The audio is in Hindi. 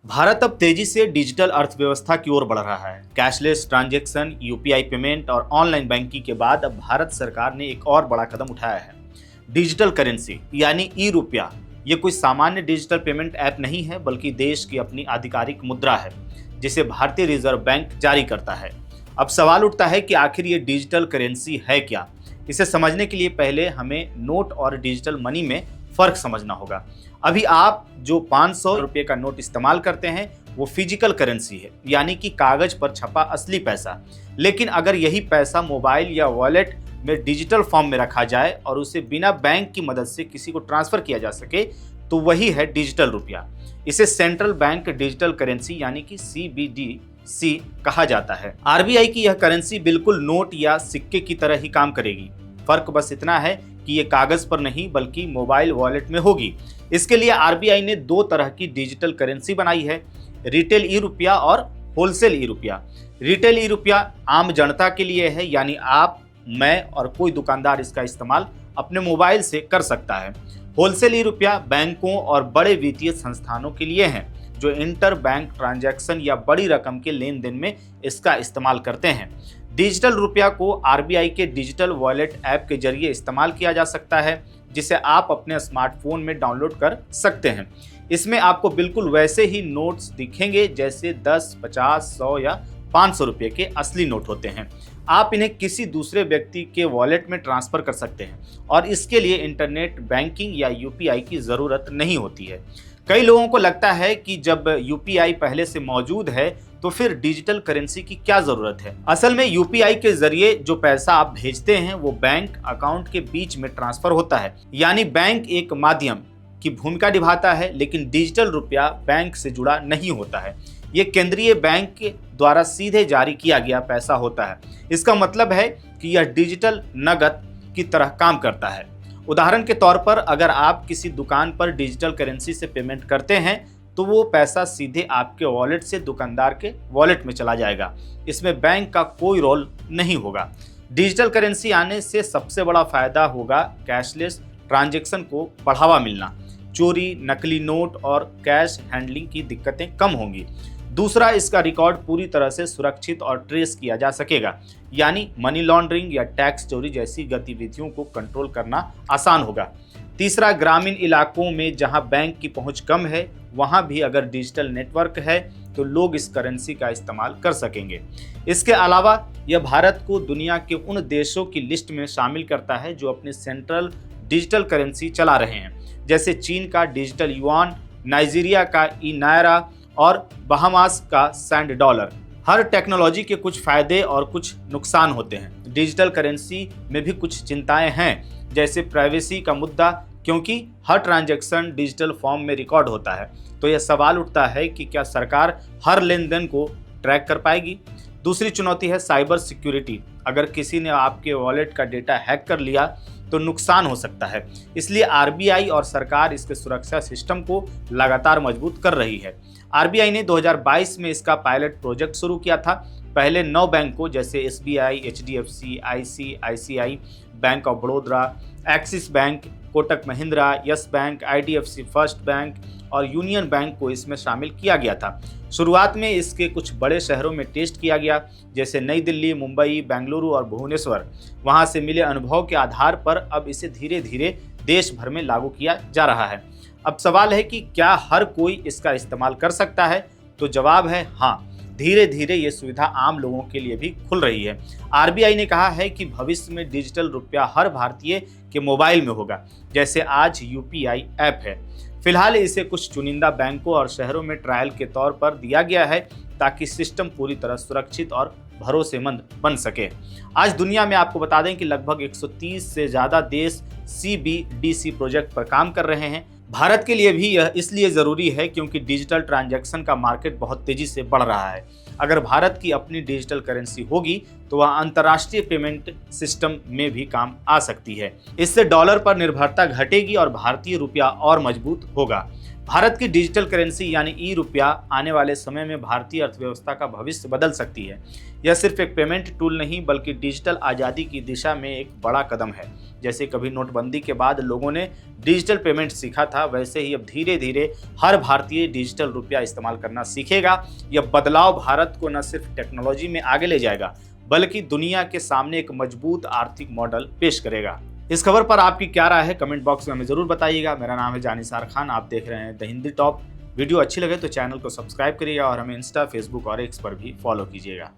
भारत अब तेजी से डिजिटल अर्थव्यवस्था की ओर बढ़ रहा है। कैशलेस ट्रांजैक्शन, यूपीआई पेमेंट और ऑनलाइन बैंकिंग के बाद अब भारत सरकार ने एक और बड़ा कदम उठाया है। डिजिटल करेंसी यानी ई रुपया। ये कोई सामान्य डिजिटल पेमेंट ऐप नहीं है, बल्कि देश की अपनी आधिकारिक मुद्रा है, जिसे भारतीय रिजर्व बैंक जारी करता है। अब सवाल उठता है कि आखिर ये डिजिटल करेंसी है क्या। इसे समझने के लिए पहले हमें नोट और डिजिटल मनी में फर्क समझना होगा। अभी आप जो 500 रुपये का नोट इस्तेमाल करते हैं वो फिजिकल करेंसी है, यानी कि कागज पर छपा असली पैसा। लेकिन अगर यही पैसा मोबाइल या वॉलेट में डिजिटल फॉर्म में रखा जाए और उसे बिना बैंक की मदद से किसी को ट्रांसफर किया जा सके, तो वही है डिजिटल रुपया। इसे सेंट्रल बैंक डिजिटल करेंसी यानी कि CBDC कहा जाता है। आरबीआई की यह करेंसी बिल्कुल नोट या सिक्के की तरह ही काम करेगी। फर्क बस इतना है कि ये कागज पर नहीं बल्कि मोबाइल वॉलेट में होगी। इसके लिए आरबीआई ने दो तरह की डिजिटल करेंसी बनाई है, रिटेल ई रुपया और होलसेल ई रुपया। रिटेल ई रुपया आम जनता के लिए है, यानी आप, मैं और कोई दुकानदार इसका इस्तेमाल अपने मोबाइल से कर सकता है। होलसेल ई रुपया बैंकों और बड़े वित्तीय संस्थानों के लिए है, जो इंटर बैंक ट्रांजैक्शन या बड़ी रकम के लेन देन में इसका इस्तेमाल करते हैं। डिजिटल रुपया को आरबीआई के डिजिटल वॉलेट ऐप के जरिए इस्तेमाल किया जा सकता है, जिसे आप अपने स्मार्टफोन में डाउनलोड कर सकते हैं। इसमें आपको बिल्कुल वैसे ही नोट्स दिखेंगे जैसे 10, 50, 100 या 500 रुपये के असली नोट होते हैं। आप इन्हें किसी दूसरे व्यक्ति के वॉलेट में ट्रांसफर कर सकते हैं और इसके लिए इंटरनेट बैंकिंग या यूपीआई की ज़रूरत नहीं होती है। कई लोगों को लगता है कि जब यूपीआई पहले से मौजूद है तो फिर डिजिटल करेंसी की क्या जरूरत है। असल में यूपीआई के जरिए जो पैसा आप भेजते हैं वो बैंक अकाउंट के बीच में ट्रांसफर होता है, यानी बैंक एक माध्यम की भूमिका निभाता है, लेकिन डिजिटल रुपया बैंक से जुड़ा नहीं होता है। ये केंद्रीय बैंक के द्वारा सीधे जारी किया गया पैसा होता है। इसका मतलब है कि यह डिजिटल नकद की तरह काम करता है। उदाहरण के तौर पर अगर आप किसी दुकान पर डिजिटल करेंसी से पेमेंट करते हैं तो वो पैसा सीधे आपके वॉलेट से दुकानदार के वॉलेट में चला जाएगा। इसमें बैंक का कोई रोल नहीं होगा। डिजिटल करेंसी आने से सबसे बड़ा फायदा होगा कैशलेस ट्रांजैक्शन को बढ़ावा मिलना। चोरी, नकली नोट और कैश हैंडलिंग की दिक्कतें कम होंगी। दूसरा, इसका रिकॉर्ड पूरी तरह से सुरक्षित और ट्रेस किया जा सकेगा, यानी मनी लॉन्ड्रिंग या टैक्स चोरी जैसी गतिविधियों को कंट्रोल करना आसान होगा। तीसरा, ग्रामीण इलाकों में जहां बैंक की पहुंच कम है, वहां भी अगर डिजिटल नेटवर्क है तो लोग इस करेंसी का इस्तेमाल कर सकेंगे। इसके अलावा यह भारत को दुनिया के उन देशों की लिस्ट में शामिल करता है जो अपने सेंट्रल डिजिटल करेंसी चला रहे हैं, जैसे चीन का डिजिटल युआन, नाइजीरिया का ई नायरा और बहामास का सैंड डॉलर। हर टेक्नोलॉजी के कुछ फायदे और कुछ नुकसान होते हैं। डिजिटल करेंसी में भी कुछ चिंताएं हैं, जैसे प्राइवेसी का मुद्दा, क्योंकि हर ट्रांजैक्शन डिजिटल फॉर्म में रिकॉर्ड होता है। तो यह सवाल उठता है कि क्या सरकार हर लेन देन को ट्रैक कर पाएगी। दूसरी चुनौती है साइबर सिक्योरिटी। अगर किसी ने आपके वॉलेट का डेटा हैक कर लिया तो नुकसान हो सकता है। इसलिए आरबीआई और सरकार इसके सुरक्षा सिस्टम को लगातार मजबूत कर रही है। आरबीआई ने 2022 में इसका पायलट प्रोजेक्ट शुरू किया था। पहले 9 बैंकों जैसे SBI, HDFC, ICICI, bank of Baroda, axis bank, Kotak Mahindra, yes bank, IDFC first bank और यूनियन बैंक को इसमें शामिल किया गया था। शुरुआत में इसके कुछ बड़े शहरों में टेस्ट किया गया, जैसे नई दिल्ली, मुंबई, बेंगलुरु और भुवनेश्वर। वहां से मिले अनुभव के आधार पर अब इसे धीरे धीरे देश भर में लागू किया जा रहा है। अब सवाल है कि क्या हर कोई इसका इस्तेमाल कर सकता है? तो जवाब है हाँ। धीरे धीरे ये सुविधा आम लोगों के लिए भी खुल रही है। आरबीआई ने कहा है कि भविष्य में डिजिटल रुपया हर भारतीय के मोबाइल में होगा, जैसे आज यूपीआई ऐप है। फिलहाल इसे कुछ चुनिंदा बैंकों और शहरों में ट्रायल के तौर पर दिया गया है, ताकि सिस्टम पूरी तरह सुरक्षित और भरोसेमंद बन सके। आज दुनिया में आपको बता दें कि लगभग 130 से ज़्यादा देश CBDC प्रोजेक्ट पर काम कर रहे हैं। भारत के लिए भी यह इसलिए ज़रूरी है क्योंकि डिजिटल ट्रांजैक्शन का मार्केट बहुत तेज़ी से बढ़ रहा है। अगर भारत की अपनी डिजिटल करेंसी होगी तो वह अंतर्राष्ट्रीय पेमेंट सिस्टम में भी काम आ सकती है। इससे डॉलर पर निर्भरता घटेगी और भारतीय रुपया और मजबूत होगा। भारत की डिजिटल करेंसी यानी ई रुपया आने वाले समय में भारतीय अर्थव्यवस्था का भविष्य बदल सकती है। यह सिर्फ एक पेमेंट टूल नहीं बल्कि डिजिटल आज़ादी की दिशा में एक बड़ा कदम है। जैसे कभी नोटबंदी के बाद लोगों ने डिजिटल पेमेंट सीखा था, वैसे ही अब धीरे धीरे हर भारतीय डिजिटल रुपया इस्तेमाल करना सीखेगा। यह बदलाव भारत को न सिर्फ टेक्नोलॉजी में आगे ले जाएगा बल्कि दुनिया के सामने एक मजबूत आर्थिक मॉडल पेश करेगा। इस खबर पर आपकी क्या राय है, कमेंट बॉक्स में हमें जरूर बताइएगा। मेरा नाम है जानिसार खान, आप देख रहे हैं द हिंदी टॉप। वीडियो अच्छी लगे तो चैनल को सब्सक्राइब करिएगा और हमें इंस्टा, फेसबुक और एक्स पर भी फॉलो कीजिएगा।